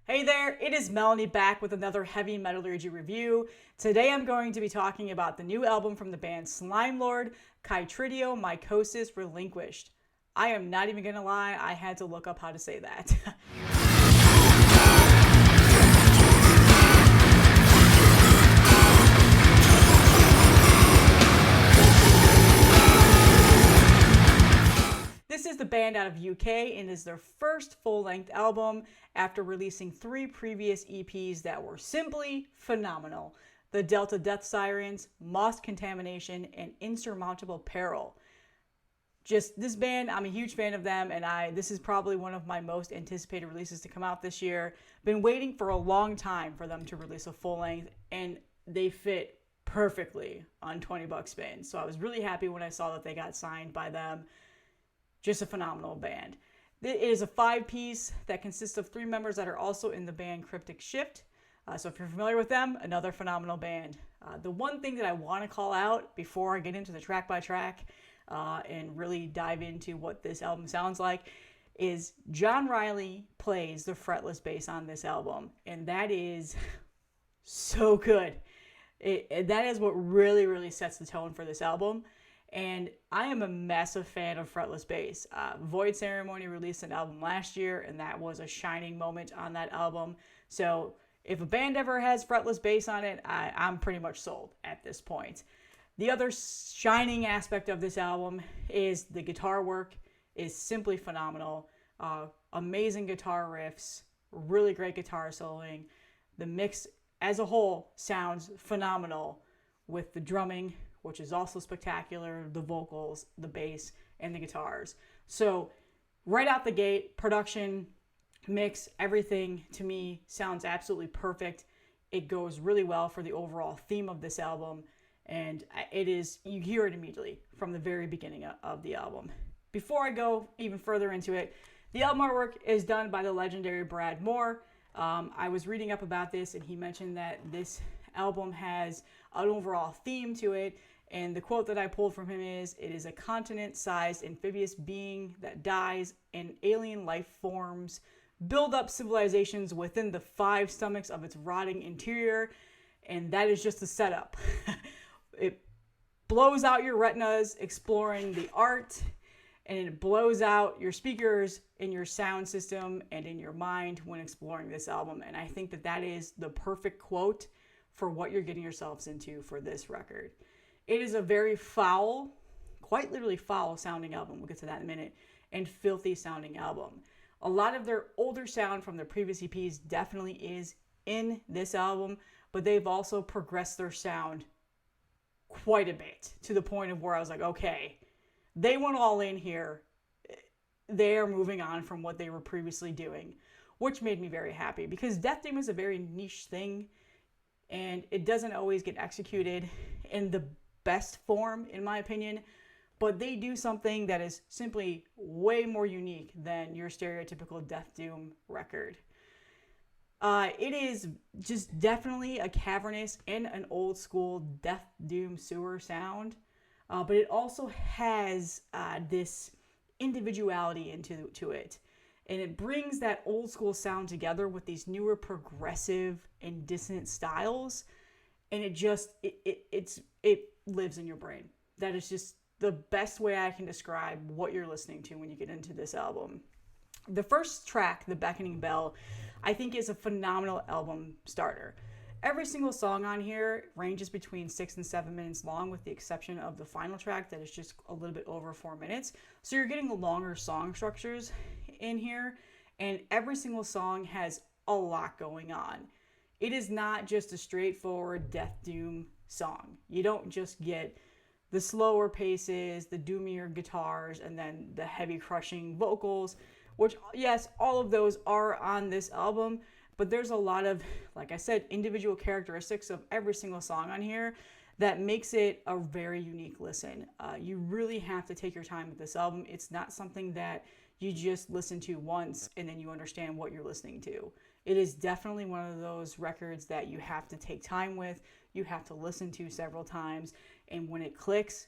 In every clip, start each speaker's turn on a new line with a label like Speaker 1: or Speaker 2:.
Speaker 1: Hey there, it is Melanie back with another heavy Metallurgy review. Today I'm going to be talking about the new album from the band Slimelord, Chytridiomycosis Relinquished. I am not even gonna lie, I had to look up how to say that. This is the band out of UK and is their first full-length album after releasing 3 previous EPs that were simply phenomenal. The Delta Death Sirens, Moss Contamination, and Insurmountable Peril. Just this band, I'm a huge fan of them, and this is probably one of my most anticipated releases to come out this year. Been waiting for a long time for them to release a full-length, and they fit perfectly on 20 Buck Spin. So I was really happy when I saw that they got signed by them. Just a phenomenal band. It is a 5-piece that consists of 3 members that are also in the band Cryptic Shift. So if you're familiar with them, another phenomenal band. The one thing that I want to call out before I get into the track by track and really dive into what this album sounds like is John Riley plays the fretless bass on this album. And that is so good. That is what really, really sets the tone for this album. And I am a massive fan of fretless bass. Void Ceremony released an album last year, and that was a shining moment on that album. So if a band ever has fretless bass on it, I'm pretty much sold at this point. The other shining aspect of this album is the guitar work is simply phenomenal. Amazing guitar riffs, really great guitar soloing. The mix as a whole sounds phenomenal with the drumming, which is also spectacular, the vocals, the bass, and the guitars. So right out the gate, production, mix, everything to me sounds absolutely perfect. It goes really well for the overall theme of this album, and you hear it immediately from the very beginning of the album. Before I go even further into it, the album artwork is done by the legendary Brad Moore. I was reading up about this, and he mentioned that this album has an overall theme to it. And the quote that I pulled from him is, "It is a continent-sized amphibious being that dies, and alien life forms build up civilizations within the 5 stomachs of its rotting interior." And that is just the setup. It blows out your retinas exploring the art, and it blows out your speakers in your sound system and in your mind when exploring this album. And I think that is the perfect quote for what you're getting yourselves into for this record. It is a very foul, quite literally foul sounding album. We'll get to that in a minute. And filthy sounding album. A lot of their older sound from their previous EPs definitely is in this album, but they've also progressed their sound quite a bit to the point of where I was like, okay, they went all in here. They are moving on from what they were previously doing, which made me very happy because Death Doom is a very niche thing and it doesn't always get executed in the best form, in my opinion, but they do something that is simply way more unique than your stereotypical Death Doom record. It is just definitely a cavernous and an old school Death Doom sewer sound, but it also has this individuality into it, and it brings that old school sound together with these newer progressive and dissonant styles, and it lives in your brain. That is just the best way I can describe what you're listening to when you get into this album. The first track, The Beckoning Bell, I think is a phenomenal album starter. Every single song on here ranges between 6 and 7 minutes long, with the exception of the final track that is just a little bit over 4 minutes. So you're getting the longer song structures in here, and every single song has a lot going on. It is not just a straightforward Death Doom song. You don't just get the slower paces, the doomier guitars, and then the heavy crushing vocals, which, yes, all of those are on this album, but there's a lot of, like I said, individual characteristics of every single song on here that makes it a very unique listen. You really have to take your time with this album. It's not something that you just listen to once and then you understand what you're listening to. It is definitely one of those records that you have to take time with, you have to listen to several times, and when it clicks,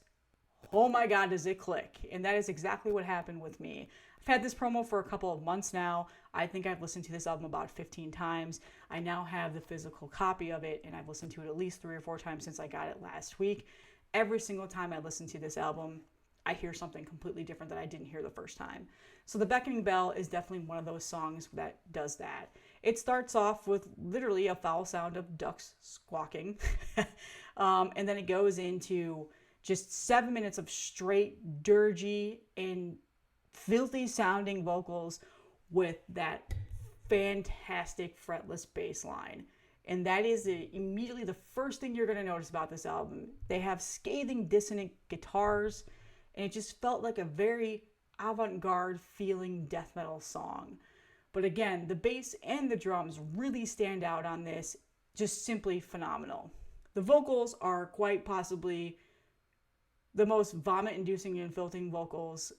Speaker 1: oh my God, does it click. And that is exactly what happened with me. I've had this promo for a couple of months now. I think I've listened to this album about 15 times. I now have the physical copy of it, and I've listened to it at least 3 or 4 times since I got it last week. Every single time I listen to this album, I hear something completely different that I didn't hear the first time. So The Beckoning Bell is definitely one of those songs that does that. It starts off with literally a foul sound of ducks squawking. And then it goes into just 7 minutes of straight dirgy and filthy sounding vocals with that fantastic fretless bass line. And that is immediately the first thing you're going to notice about this album. They have scathing, dissonant guitars, and it just felt like a very avant-garde feeling death metal song. But again, the bass and the drums really stand out on this, just simply phenomenal. The vocals are quite possibly the most vomit-inducing and filthy vocals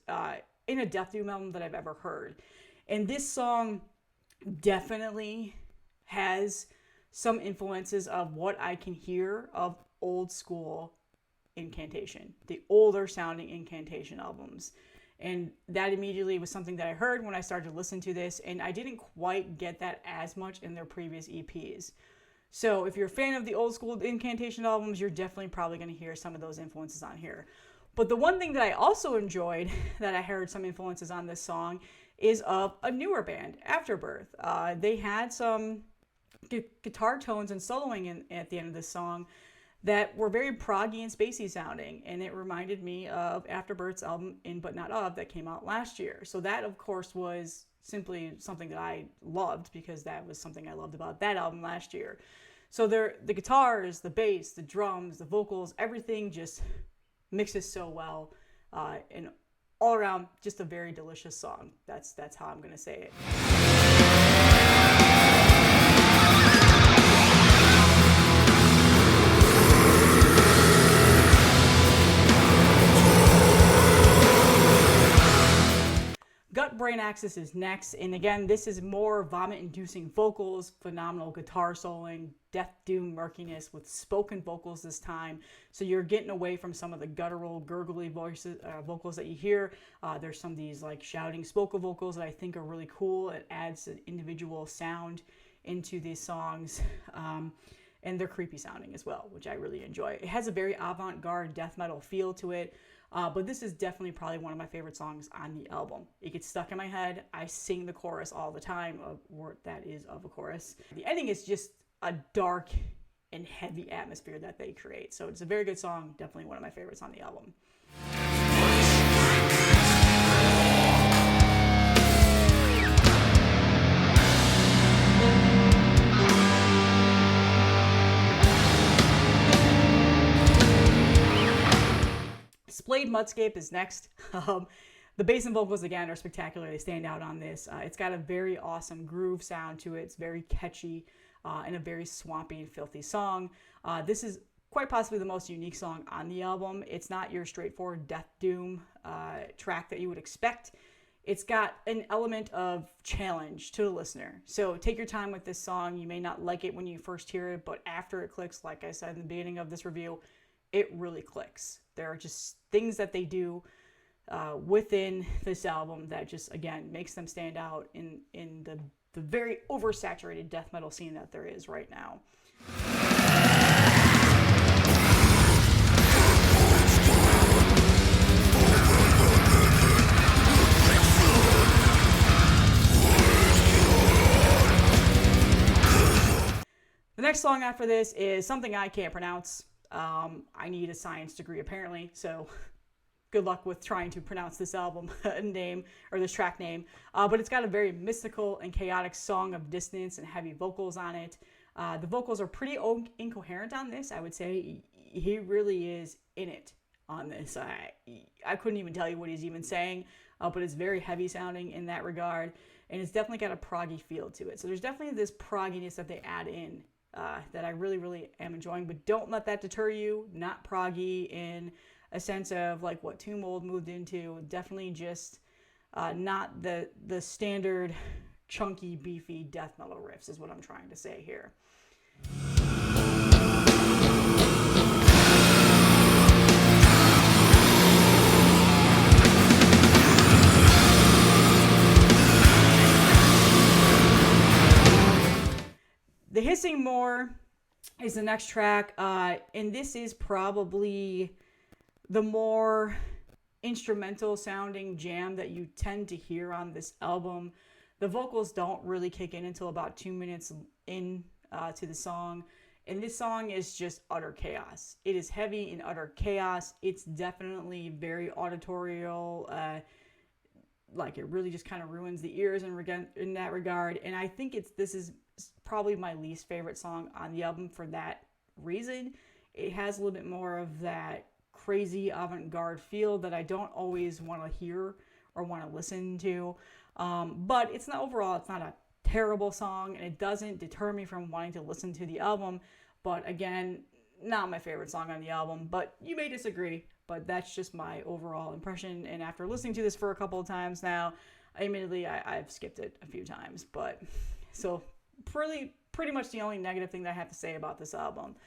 Speaker 1: in a death doom album that I've ever heard. And this song definitely has some influences of what I can hear of old school incantation, the older sounding incantation albums. And that immediately was something that I heard when I started to listen to this, and I didn't quite get that as much in their previous EPs. So if you're a fan of the old school incantation albums, you're definitely probably going to hear some of those influences on here. But the one thing that I also enjoyed that I heard some influences on this song is of a newer band, Afterbirth. They had some guitar tones and soloing at the end of this song that were very proggy and spacey sounding, and it reminded me of Afterbirth's album In But Not Of that came out last year. So that, of course, was simply something that I loved because that was something I loved about that album last year. So the guitars, the bass, the drums, the vocals, everything just mixes so well, and all around just a very delicious song. That's how I'm going to say it. Gut Brain Axis is next, and again, this is more vomit-inducing vocals, phenomenal guitar soloing, death doom murkiness with spoken vocals this time. So you're getting away from some of the guttural, gurgly vocals that you hear. There's some of these like shouting spoken vocals that I think are really cool. It adds an individual sound into these songs, and they're creepy sounding as well, which I really enjoy. It has a very avant-garde death metal feel to it. But this is definitely probably one of my favorite songs on the album. It gets stuck in my head. I sing the chorus all the time, or that is of a chorus. The ending is just a dark and heavy atmosphere that they create. So it's a very good song. Definitely one of my favorites on the album. Splayed Mudscape is next. The bass and vocals, again, are spectacular. They stand out on this. It's got a very awesome groove sound to it. It's very catchy and a very swampy and filthy song. This is quite possibly the most unique song on the album. It's not your straightforward death doom track that you would expect. It's got an element of challenge to the listener. So take your time with this song. You may not like it when you first hear it, but after it clicks, like I said in the beginning of this review, it really clicks. There are just things that they do within this album that just, again, makes them stand out in the very oversaturated death metal scene that there is right now. The next song after this is something I can't pronounce. I need a science degree apparently, so good luck with trying to pronounce this album name or this track name. But it's got a very mystical and chaotic song of dissonance and heavy vocals on it. The vocals are pretty incoherent on this. I would say he really is in it on this. I couldn't even tell you what he's even saying, but it's very heavy sounding in that regard, and it's definitely got a proggy feel to it. So there's definitely this progginess that they add in that I really, really am enjoying, but don't let that deter you. Not proggy in a sense of like what Tomb Mold moved into. Definitely just not the standard chunky, beefy death metal riffs is what I'm trying to say here. The Hissing More is the next track, and this is probably the more instrumental sounding jam that you tend to hear on this album. The vocals don't really kick in until about 2 minutes in to the song, and this song is just utter chaos. It is heavy in utter chaos. It's definitely very auditorial, like it really just kind of ruins the ears in that regard, and I think this is probably my least favorite song on the album for that reason. It has a little bit more of that crazy avant-garde feel that I don't always want to hear or want to listen to. But it's not a terrible song, and it doesn't deter me from wanting to listen to the album. But again, not my favorite song on the album, but you may disagree, but that's just my overall impression. And after listening to this for a couple of times now, admittedly, I've skipped it a few times, but so pretty much the only negative thing that I have to say about this album.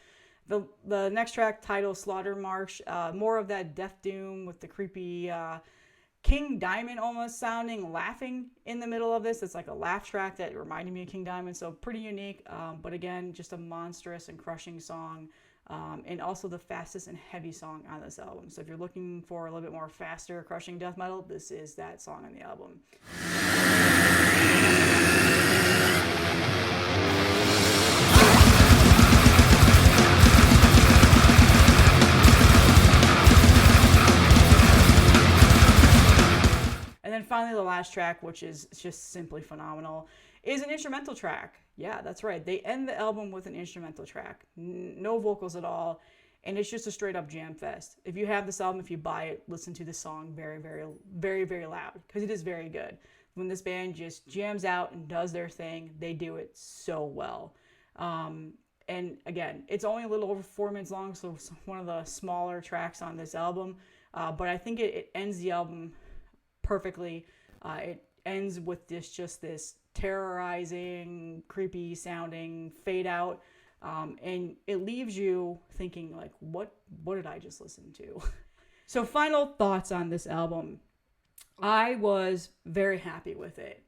Speaker 1: The next track, titled Slaughter March, more of that death doom with the creepy King Diamond almost sounding laughing in the middle of this. It's like a laugh track that reminded me of King Diamond, so pretty unique, but again, just a monstrous and crushing song, and also the fastest and heavy song on this album. So if you're looking for a little bit more faster, crushing death metal, this is that song on the album. And then finally, the last track, which is just simply phenomenal, is an instrumental track. Yeah, that's right. They end the album with an instrumental track. No vocals at all. And it's just a straight up jam fest. If you have this album, if you buy it, listen to the song very, very, very, very loud, because it is very good. When this band just jams out and does their thing, they do it so well. And again, it's only a little over 4 minutes long, so it's one of the smaller tracks on this album. But I think it ends the album perfectly. It ends with this terrorizing, creepy sounding fade out, and it leaves you thinking like, what did I just listen to? So final thoughts on this album. I was very happy with it.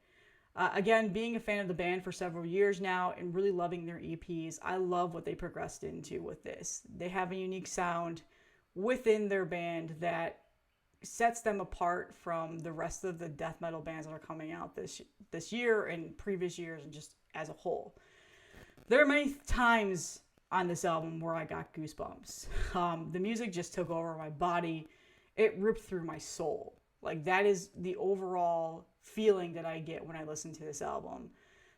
Speaker 1: Again, being a fan of the band for several years now and really loving their EPs, I love what they progressed into with this. They have a unique sound within their band that sets them apart from the rest of the death metal bands that are coming out this year and previous years, and just as a whole. There are many times on this album where I got goosebumps. The music just took over my body. It ripped through my soul. Like, that is the overall feeling that I get when I listen to this album.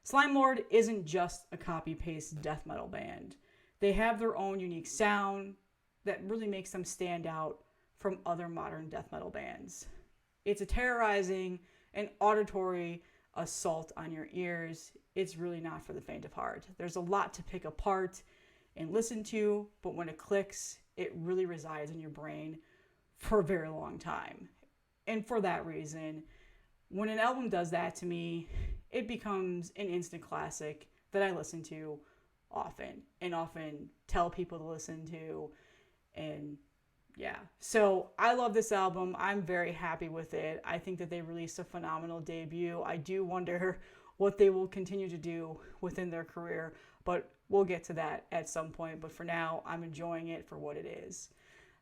Speaker 1: Slimelord isn't just a copy-paste death metal band. They have their own unique sound that really makes them stand out from other modern death metal bands. It's a terrorizing and auditory assault on your ears. It's really not for the faint of heart. There's a lot to pick apart and listen to, but when it clicks, it really resides in your brain for a very long time. And for that reason, when an album does that to me, it becomes an instant classic that I listen to often and often tell people to listen to. And yeah, so I love this album. I'm very happy with it. I think that they released a phenomenal debut. I do wonder what they will continue to do within their career, but we'll get to that at some point. But for now, I'm enjoying it for what it is.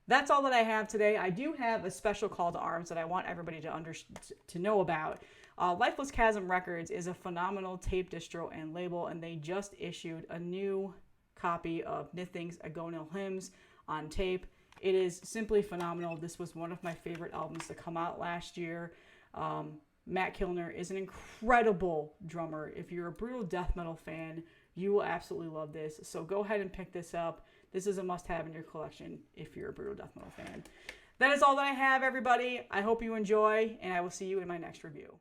Speaker 1: That's all that I have today. I do have a special call to arms that I want everybody to know about. Lifeless Chasm Records is a phenomenal tape distro and label, and they just issued a new copy of Nithing's Agonal Hymns on tape. It is simply phenomenal. This was one of my favorite albums to come out last year. Matt Kilner is an incredible drummer. If you're a brutal death metal fan, you will absolutely love this. So go ahead and pick this up. This is a must-have in your collection if you're a brutal death metal fan. That is all that I have, everybody. I hope you enjoy, and I will see you in my next review.